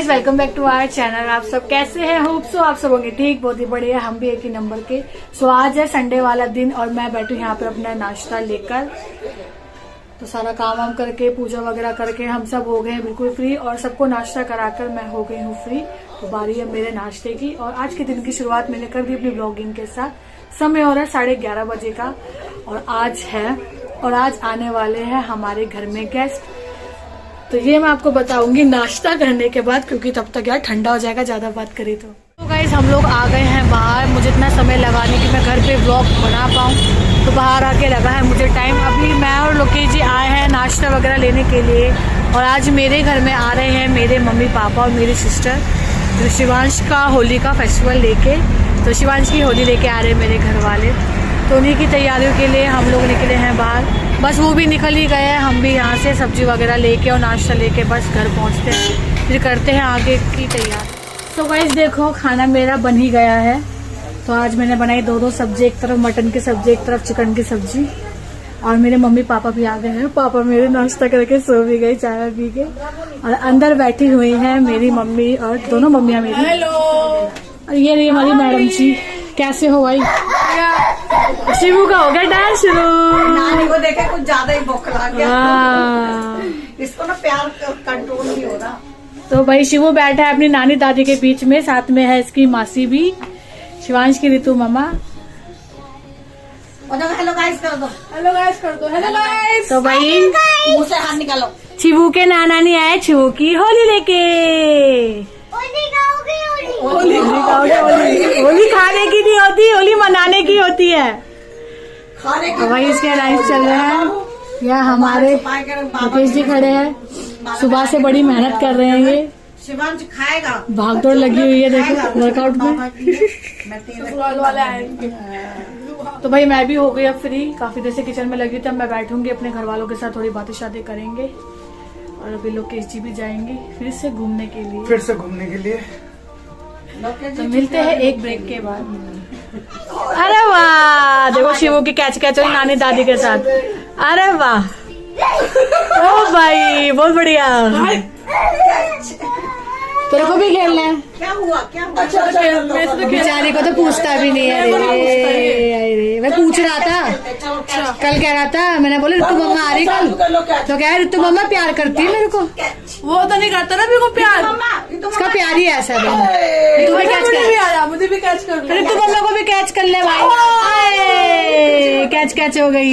Guys welcome back to our channel. आप सब कैसे हैं? होप सो आप सब होंगे ठीक, बहुत ही बढ़िया। हम भी एक ही नंबर के। सो आज है संडे वाला दिन और मैं बैठू यहाँ पे अपना नाश्ता लेकर। तो सारा काम वाम करके पूजा वगैरह करके हम सब हो गए हैं बिल्कुल फ्री और सबको नाश्ता कराकर मैं हो गई हूँ फ्री। तो बारी है मेरे नाश्ते की और आज के दिन की शुरुआत मैंने कर दी अपनी ब्लॉगिंग के साथ। समय हो रहा है 11:30 बजे का और आज आने वाले हैं हमारे घर में गेस्ट। तो ये मैं आपको बताऊंगी नाश्ता करने के बाद, क्योंकि तब तक यार ठंडा हो जाएगा ज्यादा बात करें तो। गाइस हम लोग आ गए हैं बाहर। मुझे इतना समय लगा नहीं कि मैं घर पे व्लॉग बना पाऊँ, तो बाहर आके लगा है मुझे टाइम। अभी मैं और लोकेश जी आए हैं नाश्ता वगैरह लेने के लिए और आज मेरे घर में आ रहे हैं मेरे मम्मी पापा और मेरी सिस्टर। तो शिवांश का होली का फेस्टिवल लेके, तो शिवांश की होली लेके आ रहे हैं मेरे घर वाले। तो उन्हीं की तैयारियों के लिए हम लोग निकले हैं बाहर। बस वो भी निकल ही गए हैं, हम भी यहाँ से सब्जी वगैरह लेके और नाश्ता लेके बस घर पहुँचते हैं, फिर करते हैं आगे की तैयार। तो गाइस देखो खाना मेरा बन ही गया है। तो आज मैंने बनाई दो सब्जी, एक तरफ मटन की सब्जी एक तरफ चिकन की सब्जी। और मेरे मम्मी पापा भी आ गए हैं। पापा मेरे नाश्ता करके सो भी गए चाय पी के, और अंदर बैठी हुई है मेरी मम्मी और दोनों मम्मियाँ मेरी। हेलो। और ये रही हमारी मैडम जी। कैसे हो भाई? शिवू का हो गया डांस शुरू। नानी को देखे कुछ ज्यादा ही बौखला गया। इसको ना प्यार कंट्रोल नहीं हो रहा। तो भाई शिवू बैठा है अपनी नानी दादी के बीच में, साथ में है इसकी मासी भी, शिवांश की ऋतु मामा। हेलो गाइस कर दो, हेलो गाइस कर दो, हेलो गाइस। तो भाई मुंह से हाथ निकालो। शिवू के नाना नहीं आए शिवू की होली लेके। होली खाने की नहीं होती, होली मनाने की होती है। तो भाई इसके अलायंस चल रहे हैं। यह हमारे मुकेश जी खड़े हैं, सुबह से बड़ी मेहनत कर रहे हैं। ये शिवांश खाएगा, भागदौड़ लगी हुई है देखो वर्कआउट में। तो भाई मैं भी हो गई अब फ्री, काफी देर से किचन में लगी थी। अब मैं बैठूंगी अपने घर वालों के साथ, थोड़ी बातें शादी करेंगे और अभी लोकेश जी भी जाएंगे फिर से घूमने के लिए। तो मिलते हैं एक ब्रेक के बाद। अरे वाह देखो शिवू की कैच हुई नानी दादी के साथ। अरे वाह, ओ भाई बहुत बढ़िया। तेरे को भी खेलना है? क्या हुआ? अच्छा बेचारी को तो पूछता भी नहीं है। अरे मैं पूछ रहा था, कल कह रहा था, मैंने बोला ऋतु मम्मा आ रही कल, तो कह ऋतु मम्मा प्यार करती है मेरे को। वो तो नहीं करता ना मेरे को प्यार, उसका प्यार ही ऐसा है। मुझे भी कैच कर, ऋतु मम्मा को भी कैच कर ले भाई। कैच हो गई।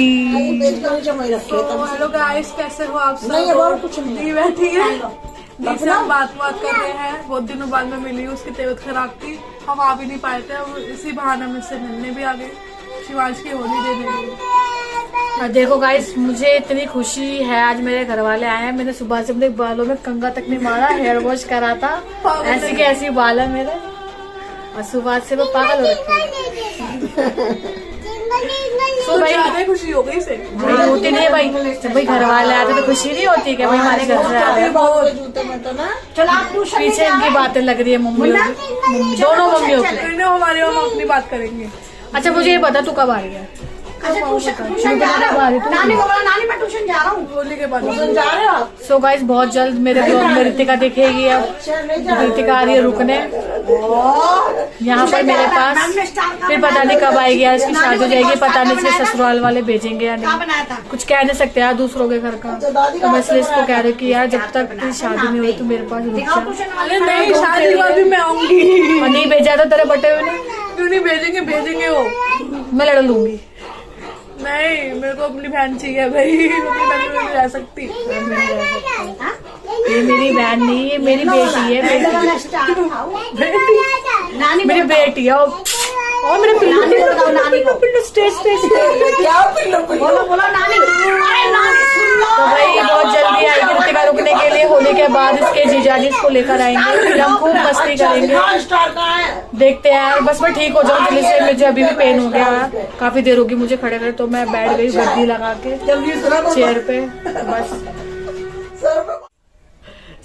हेलो गाइस, कैसे हो आप सब? कुछ नहीं बैठी है बात कर रहे हैं। बहुत दिनों बाद में मिली, उसकी तबीयत खराब थी, हम आ भी नहीं पाए थे। अब इसी बहाने में से मिलने भी आ गए, शिवांश की होली दे देंगे। देखो गाइस मुझे इतनी खुशी है, आज मेरे घर वाले आए हैं। मैंने सुबह से अपने बालों में कंघा तक नहीं मारा, हेयर वॉश करा था, ऐसी के ऐसी बाल है मेरे और सुबह से वो पागल हो रखे। तो भाई ज्यादा खुशी हो गई से भाई होती नहीं भाई, जब भाई घर वाले आते तो खुशी नहीं होती क्या? भाई हमारे घर से आ रहे। पीछे इनकी बातें लग रही है मम्मी दोनों मम्मियों की। हमारी हम अपनी बात करेंगे। अच्छा मुझे ये बता तू कब आ रही है? नानी को बोला नानी मैं ट्यूशन जा रहा हूँ। होली के बाद जा रहे हो आप? सो गाइस बहुत जल्द मेरे ब्लॉग में ऋतिका दिखेगी। अब ऋतिका आ रही है रुकने यहाँ पर मेरे पास, फिर पता नहीं कब आएगी यार, इसकी शादी हो जाएगी, पता नहीं इसके ससुराल वाले भेजेंगे या नहीं, कुछ कह नहीं सकते यार दूसरों के घर का। तो मैं इसलिए इसको कह रही कि यार जब तक तेरी शादी नहीं हुई तो मेरे पास रुक जा। अरे नहीं, शादी बाद भी मैं आऊंगी। और नहीं भेजा तो तेरे बटे हुए नहीं, क्यों नहीं भेजेंगे वो, मैं लड़ लूंगी। नहीं मेरे को अपनी बहन चाहिए भाई, अपनी बहन में नहीं रह सकती। ये मेरी बहन नहीं, ये मेरी बेटी है। मेरी बेटी है और मेरे पिल्लू स्टेज बोलो नानी। तो भाई बहुत जल्दी आएगी ऋतिका रुकने के लिए। होली के बाद इसके जीजाजी इसको लेकर आएंगे, फिर हम खूब मस्ती करेंगे। देखते हैं यार, बस मैं ठीक हो जाऊँ जल्दी से। मुझे अभी भी पेन हो गया, काफी देर होगी मुझे खड़े खड़े, तो मैं बैठ गई गद्दी लगा के चेयर पे बस।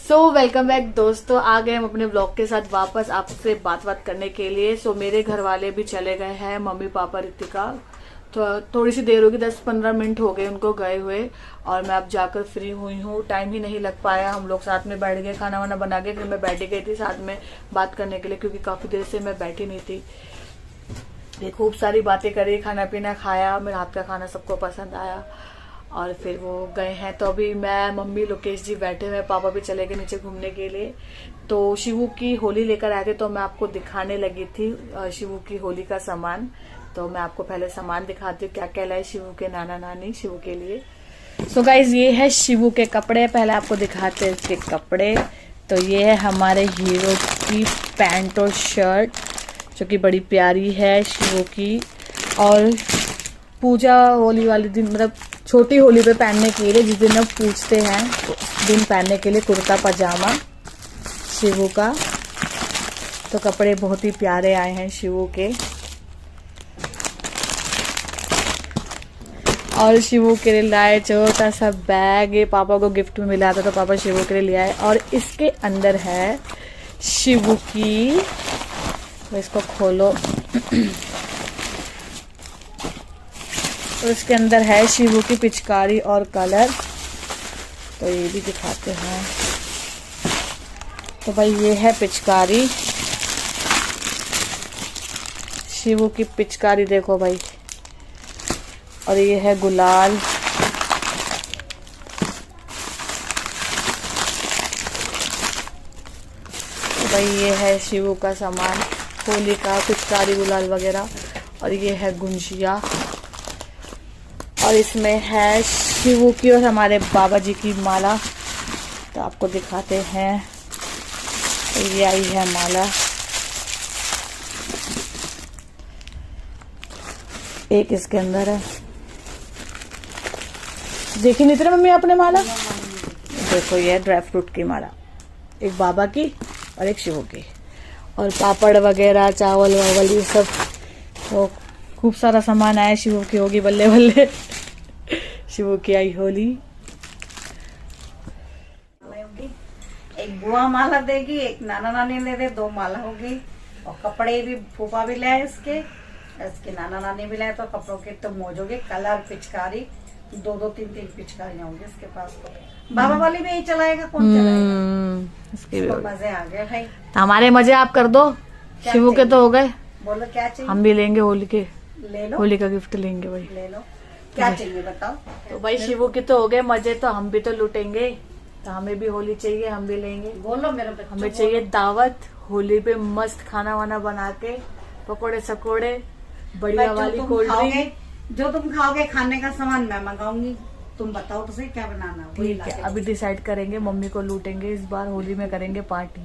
सो वेलकम बैक दोस्तों, आ गए हम अपने ब्लॉग के साथ वापस आपसे बात करने के लिए। सो मेरे घर वाले भी चले गए हैं, मम्मी पापा ऋतिका। तो थोड़ी सी देर होगी, 10-15 मिनट हो गए उनको गए हुए, और मैं अब जाकर फ्री हुई हूँ। टाइम ही नहीं लग पाया, हम लोग साथ में बैठ गए, खाना वाना बना के फिर मैं बैठी गई थी साथ में बात करने के लिए, क्योंकि काफी देर से मैं बैठी नहीं थी। ये खूब सारी बातें करी, खाना पीना खाया, मेरे हाथ का खाना सबको पसंद आया, और फिर वो गए हैं। तो अभी मैं, मम्मी, लोकेश जी बैठे हुए, पापा भी चले गए नीचे घूमने के लिए। तो शिवू की होली लेकर आए थे, तो मैं आपको दिखाने लगी थी शिवू की होली का सामान। तो मैं आपको पहले सामान दिखाती हूँ क्या क्या लाए शिवू के नाना नानी शिवू के लिए। सो गाइज ये है शिवू के कपड़े, पहले आपको दिखाते हैं इसके कपड़े। तो ये है हमारे हीरो की पैंट और शर्ट, जो कि बड़ी प्यारी है शिवू की, और पूजा होली वाले दिन, मतलब छोटी होली पे पहनने के लिए, जिस दिन अब पूछते हैं उस दिन पहनने के लिए कुर्ता पजामा शिवू का। तो कपड़े बहुत ही प्यारे आए हैं शिवू के। और शिवू के लिए लाए छोटा सा बैग, ये पापा को गिफ्ट में मिला था तो पापा शिवू के लिए ले आए। और इसके अंदर है शिवू की, तो इसको खोलो, और इसके अंदर है शिवू की पिचकारी और कलर। तो ये भी दिखाते हैं। तो भाई ये है पिचकारी, शिवू की पिचकारी देखो भाई, और ये है गुलाल। तो भाई ये है शिवू का सामान होली का, पिचकारी गुलाल वगैरह। और ये है गुंजिया, और इसमें है शिवू की और हमारे बाबा जी की माला। तो आपको दिखाते हैं, तो ये आई है माला, एक इसके अंदर है। देखी नहीं तेरे मम्मी आपने माला, देखो ये ड्राई फ्रूट की माला, एक बाबा की और एक शिवू की, और पापड़ वगैरह, चावल वावल, ये सब। तो खूब सारा सामान आया। शिवू की होगी बल्ले बल्ले, शिवू की आई होली। एक बुआ माला देगी, एक नाना नानी ले दे, 2 माला होगी। और कपड़े भी फूफा भी लाए इसके नाना नानी भी लाए। तो कपड़ों के तो मौज होगी, कलर, पिचकारी, 2-2, 3-3 पिचकारियां होंगी इसके पास। तो बाबा वाली में ही चलाएगा, कौन चलाएगा? इसको मजे आ गए भाई। हमारे मजे आप कर दो, शिवू के तो हो गए। बोलो क्या चाहिए? हम भी लेंगे होली के, ले लो, होली का गिफ्ट लेंगे भाई। ले लो, क्या चाहिए बताओ। तो भाई शिवू के तो हो गए मजे, तो हम भी तो लूटेंगे। तो हमें भी होली चाहिए, हम भी लेंगे। बोलो मेरे बच्चों, हमें चाहिए दावत, होली पे मस्त खाना वाना बना के, पकोड़े सकोड़े, बढ़िया वाली कोल्ड ड्रिंक। जो तुम खाओगे खाने का सामान मैं मंगाऊंगी, तुम बताओ तो सही क्या बनाना। ठीक है, अभी डिसाइड करेंगे। मम्मी को लूटेंगे इस बार, होली में करेंगे पार्टी।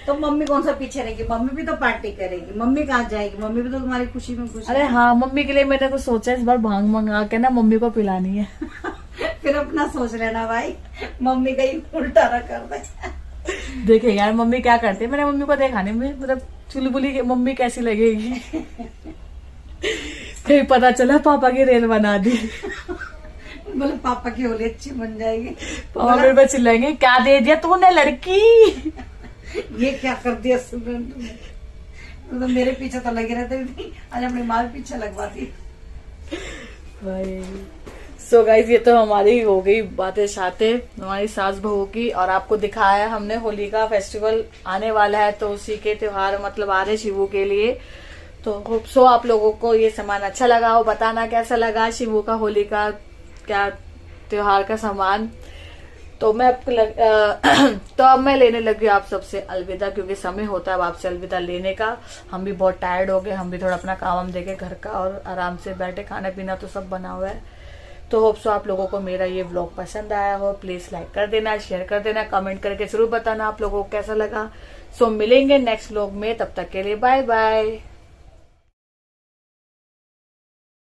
तो मम्मी कौन सा पीछे रहेगी? मम्मी भी तो पार्टी करेगी। मम्मी कहाँ जाएगी? मम्मी भी तो तुम्हारी खुशी में खुश अरे हाँ, मम्मी के लिए मैंने कुछ सोचा है, इस बार भांग मंगा के ना मम्मी को पिलानी है। फिर अपना सोच लेना भाई, मम्मी कहीं उल्टा ना कर दे। देखे यार मम्मी क्या करती है, मैंने मम्मी को देखा नहीं, मतलब चुलबुली मम्मी कैसी लगेगी। कहीं पता चला पापा की रेल बना दी। बोले पापा की होली अच्छी बन जाएगी। पापा मेरे पे चिल्लाएंगे, क्या दे दिया तूने लड़की, ये क्या कर दिया स्टूडेंट ने। तो मेरे पीछे तो लगे रहते थे, आज अपनी माँ पीछे लगवाती भाई। सो गाइस ये तो हमारी हो गई बातें शातें हमारी सास बहू की, और आपको दिखाया हमने होली का फेस्टिवल आने वाला है, तो उसी के त्योहार मतलब आ रहे शिवू के लिए। तो होप सो आप लोगों को ये सामान अच्छा लगा हो, बताना कैसा लगा शिवू का होली का क्या त्योहार का सामान। तो मैं तो अब मैं लेने लगी आप सबसे अलविदा, क्योंकि समय होता है अब आपसे अलविदा लेने का। हम भी बहुत टायर्ड हो गए, हम भी थोड़ा अपना काम देखे घर का, और आराम से बैठे, खाना पीना तो सब बना हुआ है। तो होप सो आप लोगों को मेरा ये व्लॉग पसंद आया हो। प्लीज लाइक कर देना, शेयर कर देना, कमेंट करके जरूर बताना आप लोगों को कैसा लगा। सो मिलेंगे नेक्स्ट व्लॉग में, तब तक के लिए बाय बाय।